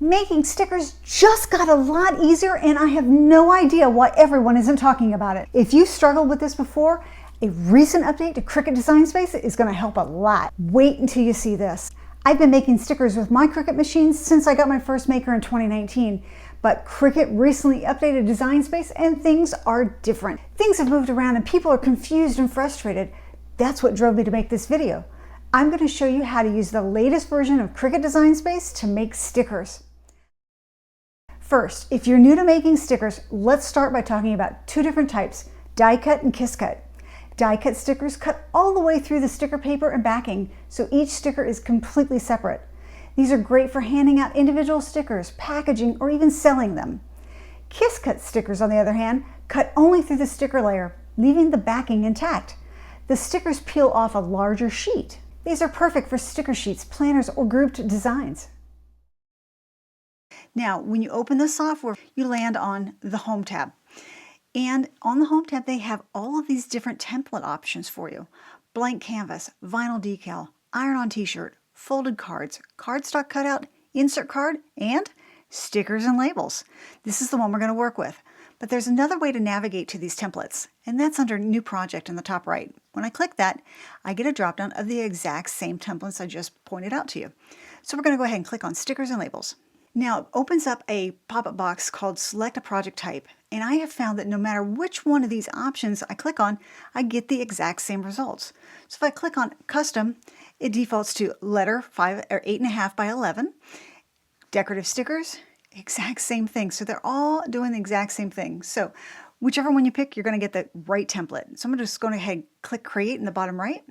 Making stickers just got a lot easier, and I have no idea why everyone isn't talking about it. If you struggled with this before, a recent update to Cricut Design Space is going to help a lot. Wait until you see this. I've been making stickers with my Cricut machines since I got my first maker in 2019, but Cricut recently updated Design Space and things are different. Things have moved around and people are confused and frustrated. That's what drove me to make this video. I'm going to show you how to use the latest version of Cricut Design Space to make stickers. First, if you're new to making stickers, let's start by talking about two different types, die cut and kiss cut. Die cut stickers cut all the way through the sticker paper and backing, so each sticker is completely separate. These are great for handing out individual stickers, packaging, or even selling them. Kiss cut stickers, on the other hand, cut only through the sticker layer, leaving the backing intact. The stickers peel off a larger sheet. These are perfect for sticker sheets, planners, or grouped designs. Now, when you open the software, you land on the Home tab. And on the Home tab, they have all of these different template options for you. Blank canvas, vinyl decal, iron-on t-shirt, folded cards, cardstock cutout, insert card, and stickers and labels. This is the one we're going to work with. But there's another way to navigate to these templates, and that's under New Project in the top right. When I click that, I get a drop-down of the exact same templates I just pointed out to you. So we're going to go ahead and click on Stickers and Labels. Now, it opens up a pop-up box called Select a Project Type, and I have found that no matter which one of these options I click on, I get the exact same results. So if I click on Custom, it defaults to letter 8.5 by 11, decorative stickers, exact same thing. So they're all doing the exact same thing. So whichever one you pick, you're going to get the right template. So I'm just going to go ahead and click Create in the bottom right.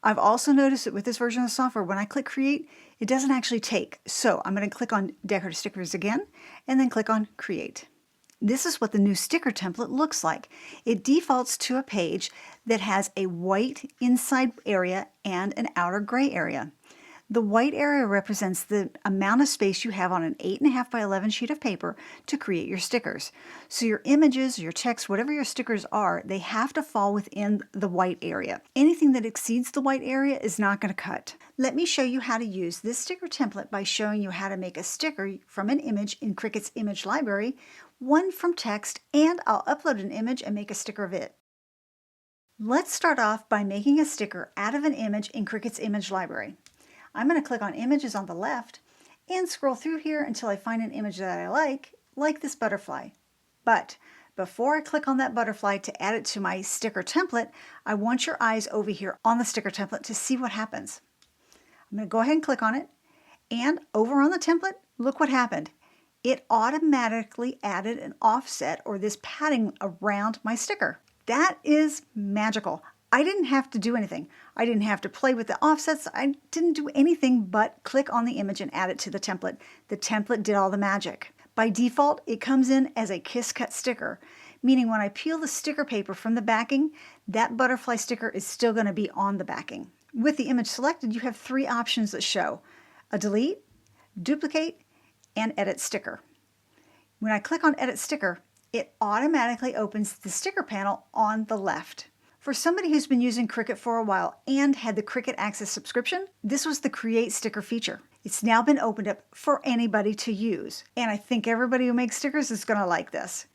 I've also noticed that with this version of the software, when I click Create, it doesn't actually take. So I'm going to click on Decorative Stickers again, and then click on Create. This is what the new sticker template looks like. It defaults to a page that has a white inside area and an outer gray area. The white area represents the amount of space you have on an 8.5 by 11 sheet of paper to create your stickers. So your images, your text, whatever your stickers are, they have to fall within the white area. Anything that exceeds the white area is not going to cut. Let me show you how to use this sticker template by showing you how to make a sticker from an image in Cricut's image library, one from text, and I'll upload an image and make a sticker of it. Let's start off by making a sticker out of an image in Cricut's image library. I'm going to click on Images on the left and scroll through here until I find an image that I like this butterfly. But before I click on that butterfly to add it to my sticker template, I want your eyes over here on the sticker template to see what happens. I'm going to go ahead and click on it, and over on the template, look what happened. It automatically added an offset, or this padding, around my sticker. That is magical. I didn't have to do anything. I didn't have to play with the offsets. I didn't do anything but click on the image and add it to the template. The template did all the magic. By default, it comes in as a kiss cut sticker, meaning when I peel the sticker paper from the backing, that butterfly sticker is still going to be on the backing. With the image selected, you have three options that show: a delete, duplicate, and edit sticker. When I click on edit sticker, it automatically opens the sticker panel on the left. For somebody who's been using Cricut for a while and had the Cricut Access subscription, this was the Create Sticker feature. It's now been opened up for anybody to use, and I think everybody who makes stickers is going to like this.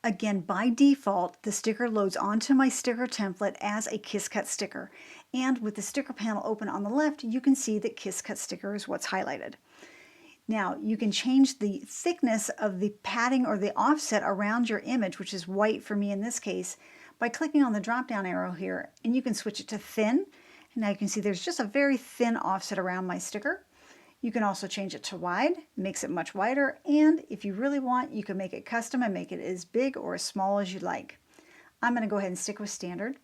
Again, by default, the sticker loads onto my sticker template as a Kiss Cut sticker, and with the sticker panel open on the left, you can see that Kiss Cut sticker is what's highlighted. Now, you can change the thickness of the padding or the offset around your image, which is white for me in this case, by clicking on the drop-down arrow here, and you can switch it to thin. And now you can see there's just a very thin offset around my sticker. You can also change it to wide, makes it much wider, and if you really want, you can make it custom and make it as big or as small as you'd like. I'm going to go ahead and stick with standard.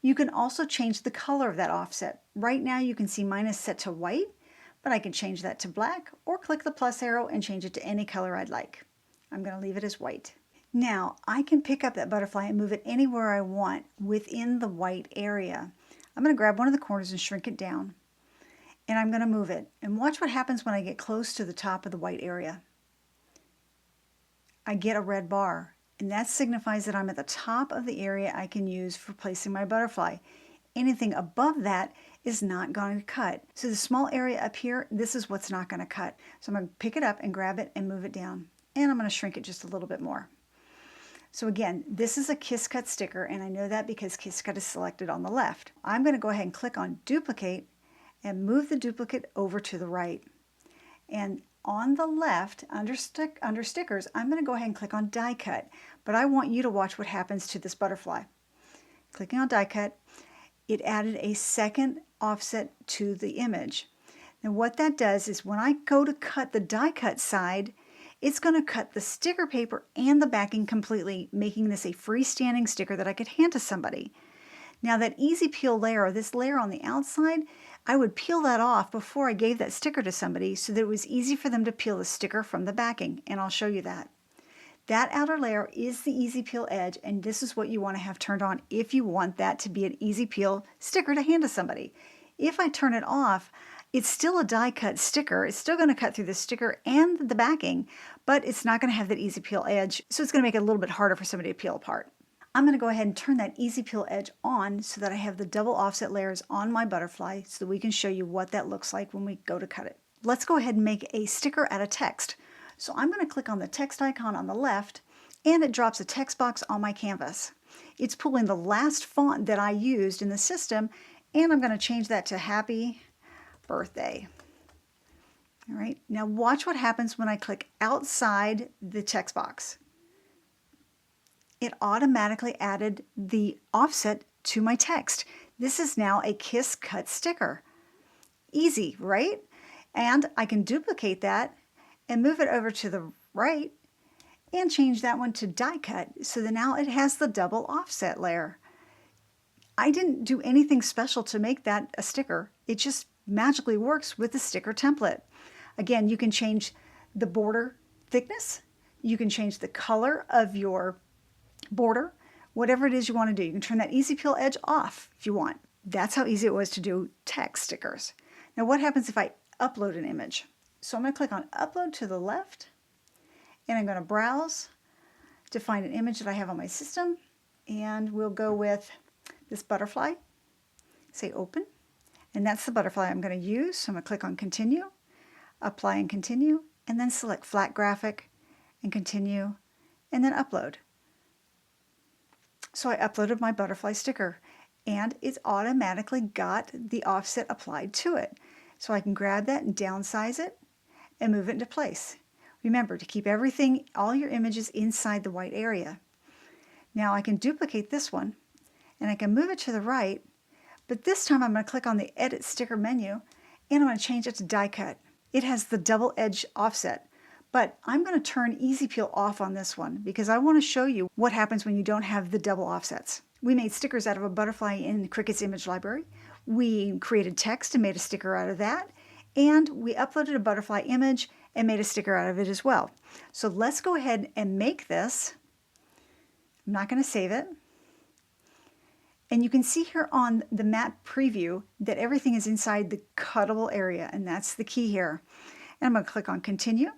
You can also change the color of that offset. Right now you can see mine is set to white, but I can change that to black or click the plus arrow and change it to any color I'd like. I'm going to leave it as white. Now, I can pick up that butterfly and move it anywhere I want within the white area. I'm going to grab one of the corners and shrink it down, and I'm going to move it. And watch what happens when I get close to the top of the white area. I get a red bar, and that signifies that I'm at the top of the area I can use for placing my butterfly. Anything above that is not going to cut. So the small area up here, this is what's not going to cut. So I'm going to pick it up and grab it and move it down. And I'm going to shrink it just a little bit more. So again, this is a Kiss Cut sticker, and I know that because Kiss Cut is selected on the left. I'm going to go ahead and click on Duplicate and move the duplicate over to the right. And on the left, under stickers, I'm going to go ahead and click on Die Cut. But I want you to watch what happens to this butterfly. Clicking on Die Cut, it added a second offset to the image. Now what that does is when I go to cut the die cut side, it's going to cut the sticker paper and the backing completely, making this a freestanding sticker that I could hand to somebody. Now that easy peel layer, or this layer on the outside, I would peel that off before I gave that sticker to somebody so that it was easy for them to peel the sticker from the backing, and I'll show you that. That outer layer is the easy peel edge, and this is what you want to have turned on if you want that to be an easy peel sticker to hand to somebody. If I turn it off, it's still a die cut sticker. It's still going to cut through the sticker and the backing, but it's not going to have that easy peel edge, so it's going to make it a little bit harder for somebody to peel apart. I'm going to go ahead and turn that easy peel edge on so that I have the double offset layers on my butterfly so that we can show you what that looks like when we go to cut it. Let's go ahead and make a sticker out of text. So I'm going to click on the text icon on the left, and it drops a text box on my canvas. It's pulling the last font that I used in the system, and I'm going to change that to Happy Birthday. All right, now watch what happens when I click outside the text box. It automatically added the offset to my text. This is now a Kiss Cut sticker. Easy, right? And I can duplicate that and move it over to the right and change that one to die cut so that now it has the double offset layer. I didn't do anything special to make that a sticker. It just magically works with the sticker template. Again, you can change the border thickness. You can change the color of your border, whatever it is you want to do. You can turn that easy peel edge off if you want. That's how easy it was to do text stickers. Now what happens if I upload an image? So I'm going to click on Upload to the left, and I'm going to browse to find an image that I have on my system, and we'll go with this butterfly. Say Open, and that's the butterfly I'm going to use. So I'm going to click on Continue, Apply and Continue, and then select Flat Graphic and Continue, and then Upload. So I uploaded my butterfly sticker, and it's automatically got the offset applied to it. So I can grab that and downsize it and move it into place. Remember to keep everything, all your images inside the white area. Now I can duplicate this one, and I can move it to the right, but this time I'm going to click on the Edit Sticker menu, and I'm going to change it to Die Cut. It has the double edge offset, but I'm going to turn Easy Peel off on this one because I want to show you what happens when you don't have the double offsets. We made stickers out of a butterfly in Cricut's image library. We created text and made a sticker out of that, and we uploaded a butterfly image and made a sticker out of it as well. So let's go ahead and make this. I'm not going to save it. And you can see here on the map preview that everything is inside the cuttable area, and that's the key here. And I'm going to click on Continue,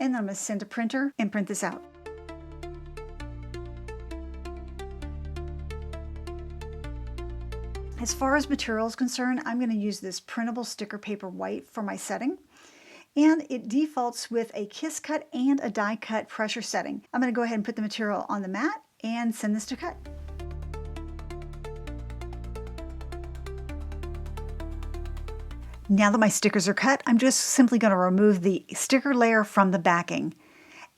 and then I'm going to send to printer and print this out. As far as material is concerned, I'm going to use this printable sticker paper white for my setting. And it defaults with a Kiss Cut and a Die Cut pressure setting. I'm going to go ahead and put the material on the mat and send this to cut. Now that my stickers are cut, I'm just simply going to remove the sticker layer from the backing.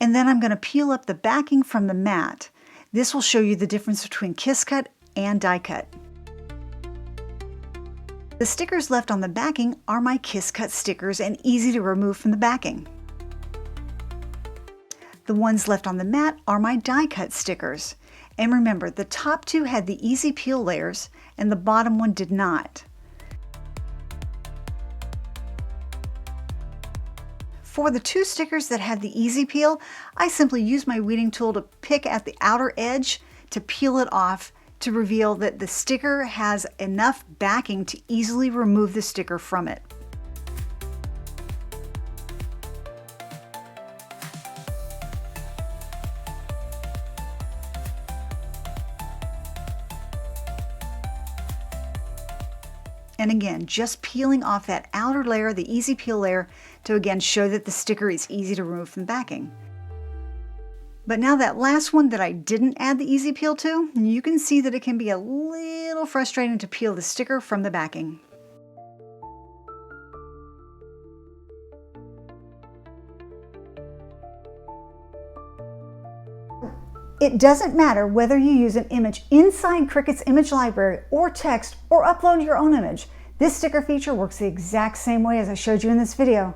And then I'm going to peel up the backing from the mat. This will show you the difference between Kiss Cut and Die Cut. The stickers left on the backing are my Kiss Cut stickers and easy to remove from the backing. The ones left on the mat are my Die Cut stickers. And remember, the top two had the easy peel layers and the bottom one did not. For the two stickers that had the easy peel, I simply use my weeding tool to pick at the outer edge to peel it off to reveal that the sticker has enough backing to easily remove the sticker from it. And again, just peeling off that outer layer, the easy peel layer, to again show that the sticker is easy to remove from the backing. But now that last one that I didn't add the easy peel to, you can see that it can be a little frustrating to peel the sticker from the backing. It doesn't matter whether you use an image inside Cricut's image library or text or upload your own image. This sticker feature works the exact same way as I showed you in this video.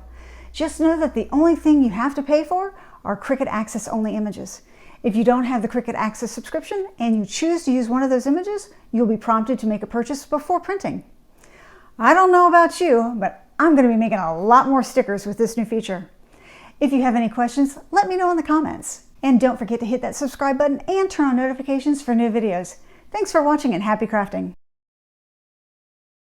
Just know that the only thing you have to pay for are Cricut Access only images. If you don't have the Cricut Access subscription and you choose to use one of those images, you'll be prompted to make a purchase before printing. I don't know about you, but I'm going to be making a lot more stickers with this new feature. If you have any questions, let me know in the comments. And don't forget to hit that subscribe button and turn on notifications for new videos. Thanks for watching and happy crafting!